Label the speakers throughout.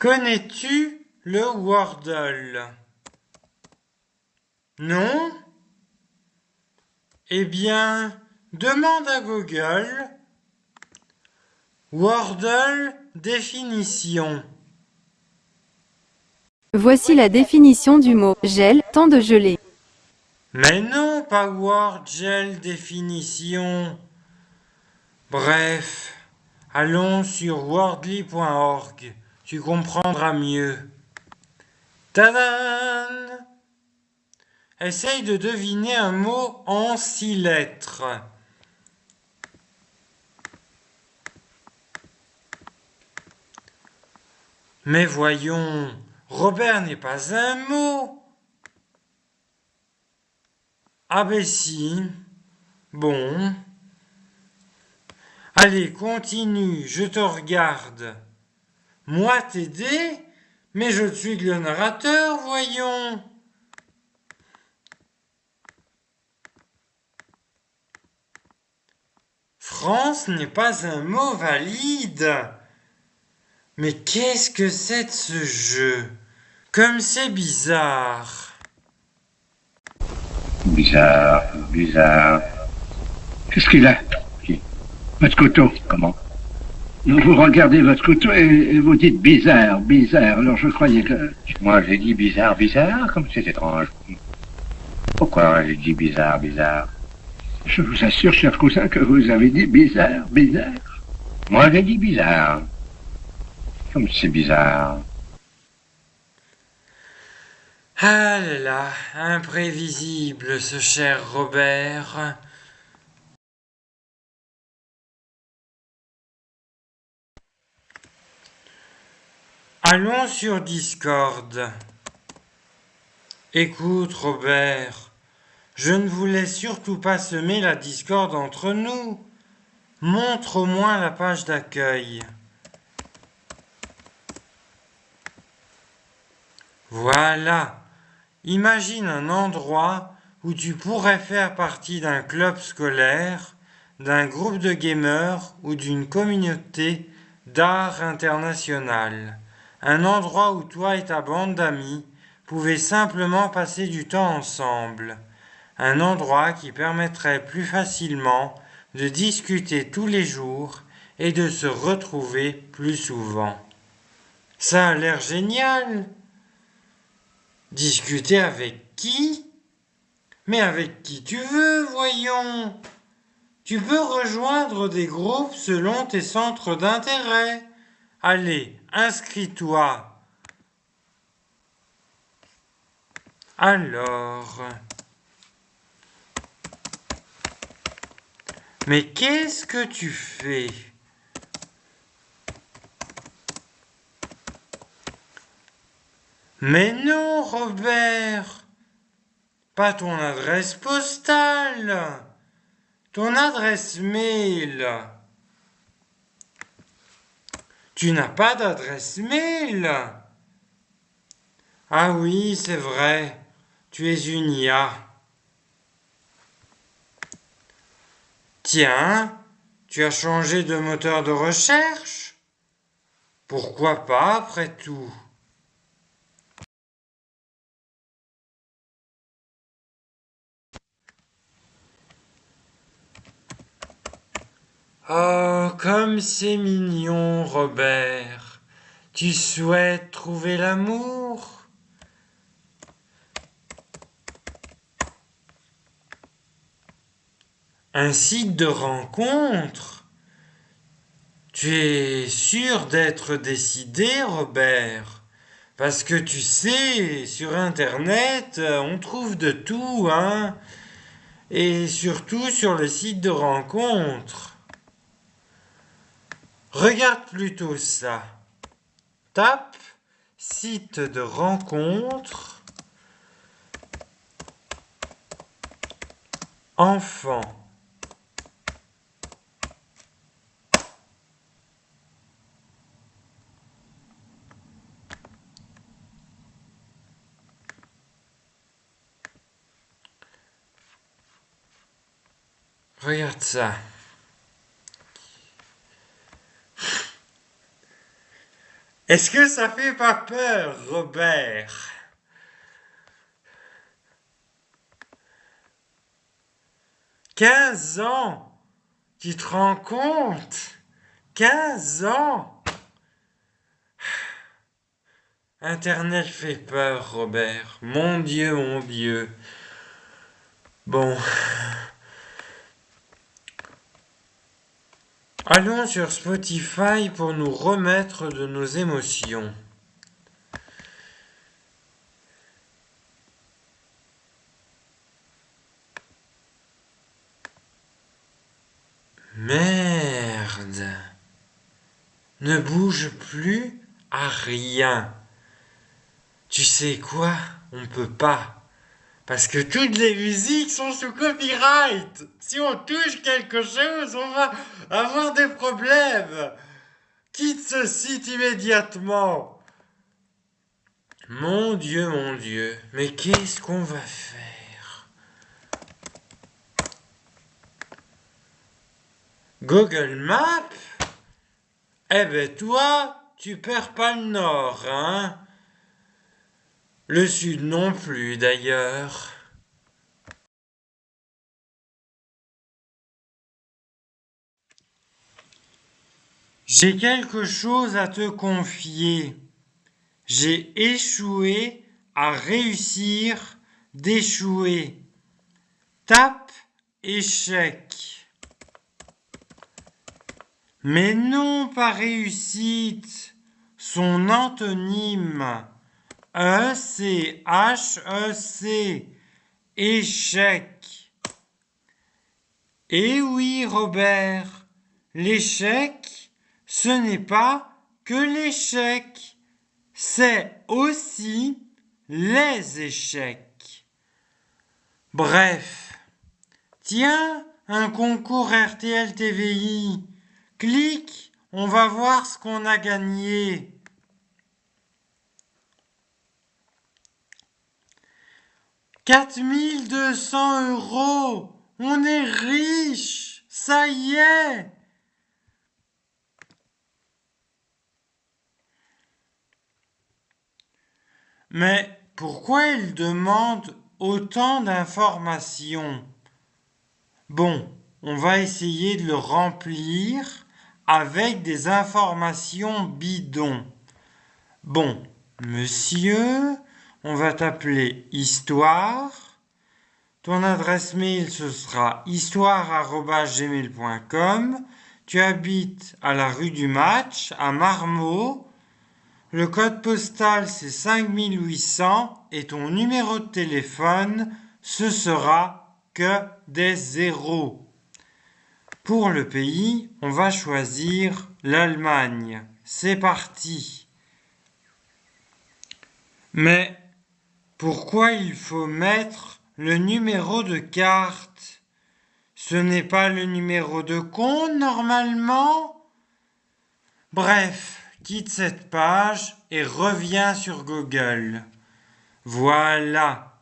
Speaker 1: Connais-tu le Wordle? Non? Eh bien, demande à Google Wordle définition.
Speaker 2: Voici la définition du mot gel, temps de geler.
Speaker 1: Mais non, pas Wordgel définition. Bref, allons sur wordly.org. Tu comprendras mieux. Tadam! Essaye de deviner un mot en 6 lettres. Mais voyons, Robert n'est pas un mot. Ah ben si. Bon. Allez, continue, je te regarde. Moi t'aider? Mais je suis que le narrateur, voyons. France n'est pas un mot valide. Mais qu'est-ce que c'est de ce jeu? Comme c'est bizarre.
Speaker 3: Bizarre, bizarre. Qu'est-ce qu'il a? Qui? Votre couteau, comment? Vous regardez votre couteau et vous dites bizarre, bizarre. Alors je croyais que... Moi j'ai dit bizarre, bizarre, comme c'est étrange. Pourquoi j'ai dit bizarre, bizarre? Je vous assure, cher cousin, que vous avez dit bizarre, bizarre. Moi j'ai dit bizarre. Comme c'est bizarre.
Speaker 1: Ah là là, imprévisible ce cher Robert. Allons sur Discord. Écoute Robert, je ne voulais surtout pas semer la discorde entre nous. Montre au moins la page d'accueil. Voilà. Imagine un endroit où tu pourrais faire partie d'un club scolaire, d'un groupe de gamers ou d'une communauté d'art international. Un endroit où toi et ta bande d'amis pouvez simplement passer du temps ensemble. Un endroit qui permettrait plus facilement de discuter tous les jours et de se retrouver plus souvent. Ça a l'air génial! Discuter avec qui? Mais avec qui tu veux, voyons. Tu peux rejoindre des groupes selon tes centres d'intérêt. Allez, inscris-toi. Alors. Mais qu'est-ce que tu fais? Mais non, Robert. Pas ton adresse postale. Ton adresse mail. Tu n'as pas d'adresse mail. Ah oui, c'est vrai. Tu es une IA. Tiens, tu as changé de moteur de recherche? Pourquoi pas après tout? Oh, comme c'est mignon, Robert. Tu souhaites trouver l'amour? Un site de rencontre? Tu es sûr d'être décidé, Robert? Parce que tu sais, sur Internet, on trouve de tout, hein? Et surtout sur les sites de rencontres. Regarde plutôt ça. Tape site de rencontre enfant. Regarde ça. Est-ce que ça fait pas peur, Robert? « 15 ans! Tu te rends compte? 15 ans! Internet fait peur, Robert. Mon Dieu, mon Dieu. Bon. Allons sur Spotify pour nous remettre de nos émotions. Merde. Ne bouge plus à rien. Tu sais quoi? On peut pas. Parce que toutes les musiques sont sous copyright. Si on touche quelque chose, on va avoir des problèmes. Quitte ce site immédiatement. Mon Dieu, mais qu'est-ce qu'on va faire? Google Maps? Eh ben toi, tu perds pas le nord, hein? Le sud non plus d'ailleurs. J'ai quelque chose à te confier. J'ai échoué à réussir d'échouer. Tape échec. Mais non, pas réussite. Son antonyme. E-C-H-E-C. Échec. Eh oui, Robert, l'échec, ce n'est pas que l'échec, c'est aussi les échecs. Bref, tiens, un concours RTL TVI. Clique, on va voir ce qu'on a gagné. 4 200 €. On est riche. Ça y est. Mais pourquoi il demande autant d'informations? Bon, on va essayer de le remplir avec des informations bidons. Bon, monsieur, on va t'appeler Histoire. Ton adresse mail, ce sera histoire@gmail.com. Tu habites à la rue du Match, à Marmot. Le code postal, c'est 5800 et ton numéro de téléphone, ce sera que des zéros. Pour le pays, on va choisir l'Allemagne. C'est parti. Mais pourquoi il faut mettre le numéro de carte? Ce n'est pas le numéro de compte normalement? Bref, quitte cette page et reviens sur Google. Voilà.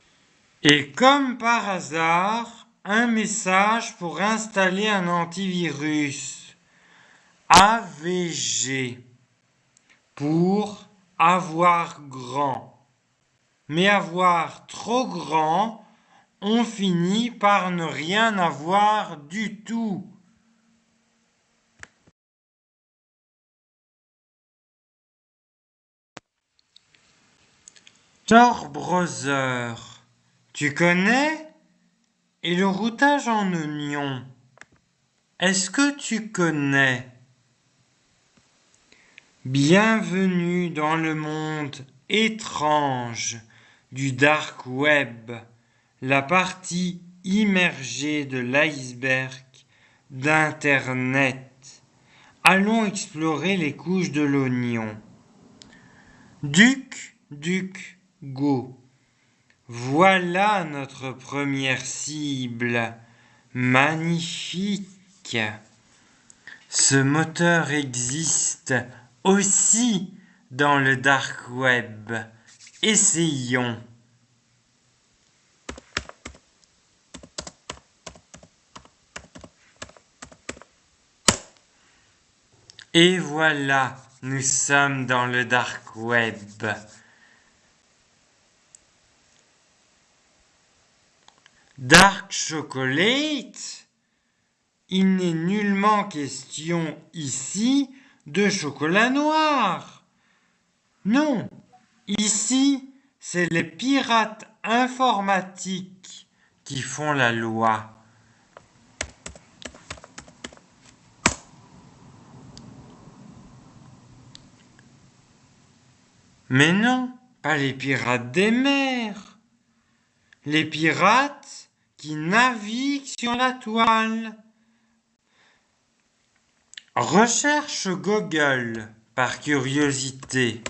Speaker 1: Et comme par hasard, un message pour installer un antivirus. AVG. Pour avoir grand. Mais avoir trop grand, on finit par ne rien avoir du tout. Tor Browser, tu connais? Et le routage en oignon, est-ce que tu connais? Bienvenue dans le monde étrange du dark web, la partie immergée de l'iceberg d'Internet. Allons explorer les couches de l'oignon. Go. Voilà notre première cible. Magnifique. Ce moteur existe aussi dans le dark web. Essayons. Et voilà, nous sommes dans le dark web. Dark chocolate? Il n'est nullement question ici de chocolat noir. Non, ici, c'est les pirates informatiques qui font la loi. Mais non, pas les pirates des mers. Les pirates qui naviguent sur la toile. Recherche Google par curiosité.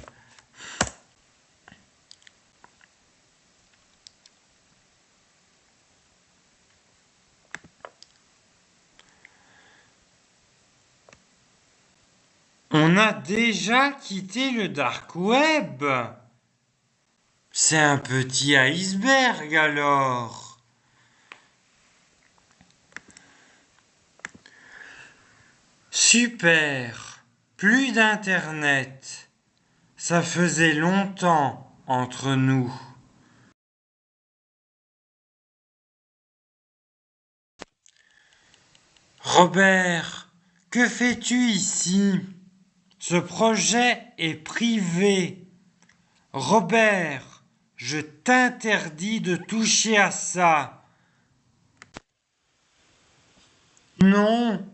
Speaker 1: On a déjà quitté le dark web. C'est un petit iceberg alors. Super, plus d'internet. Ça faisait longtemps entre nous. Robert, que fais-tu ici? Ce projet est privé. Robert, je t'interdis de toucher à ça. Non,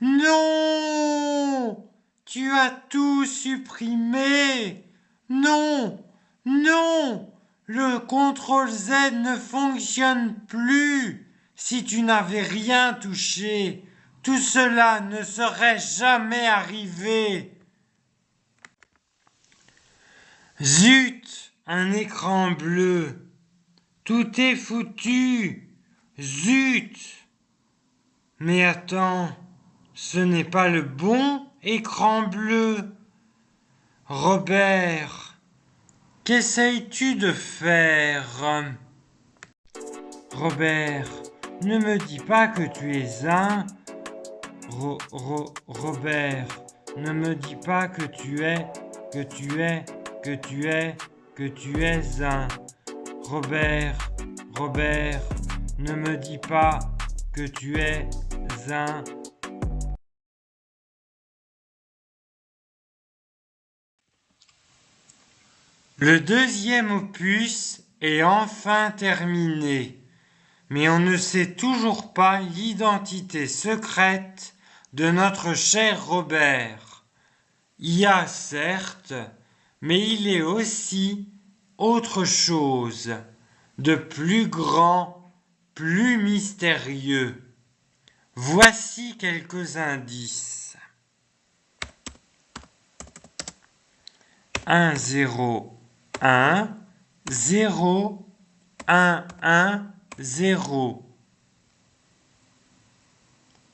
Speaker 1: non, tu as tout supprimé. Non, non, le CTRL Z ne fonctionne plus. Si tu n'avais rien touché, tout cela ne serait jamais arrivé. Zut, un écran bleu. Tout est foutu. Zut. Mais attends, ce n'est pas le bon écran bleu. Robert, qu'essayes-tu de faire? Robert, ne me dis pas que tu es un... Robert, ne me dis pas que tu es un... Robert, ne me dis pas que tu es un... Le deuxième opus est enfin terminé, mais on ne sait toujours pas l'identité secrète de notre cher Robert. IA certes, mais il est aussi autre chose, de plus grand, plus mystérieux. Voici quelques indices. 1 0 1 0 1 1 0.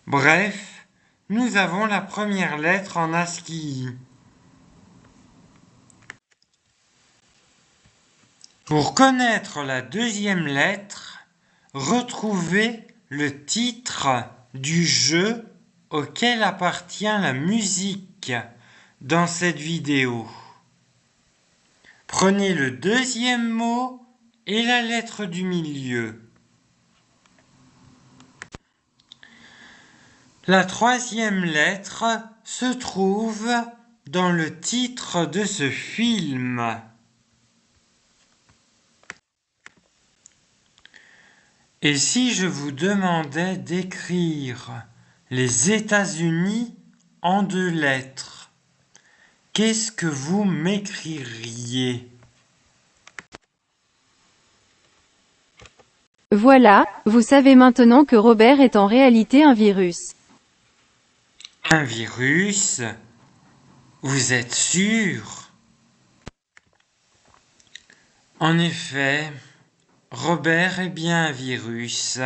Speaker 1: Bref, nous avons la première lettre en ASCII. Pour connaître la deuxième lettre, retrouvez le titre du jeu auquel appartient la musique dans cette vidéo. Prenez le deuxième mot et la lettre du milieu. La troisième lettre se trouve dans le titre de ce film. Et si je vous demandais d'écrire les États-Unis en 2 lettres, qu'est-ce que vous m'écririez?
Speaker 2: Voilà, vous savez maintenant que Robert est en réalité un virus.
Speaker 1: Un virus? Vous êtes sûr? En effet, Robert est bien un virus.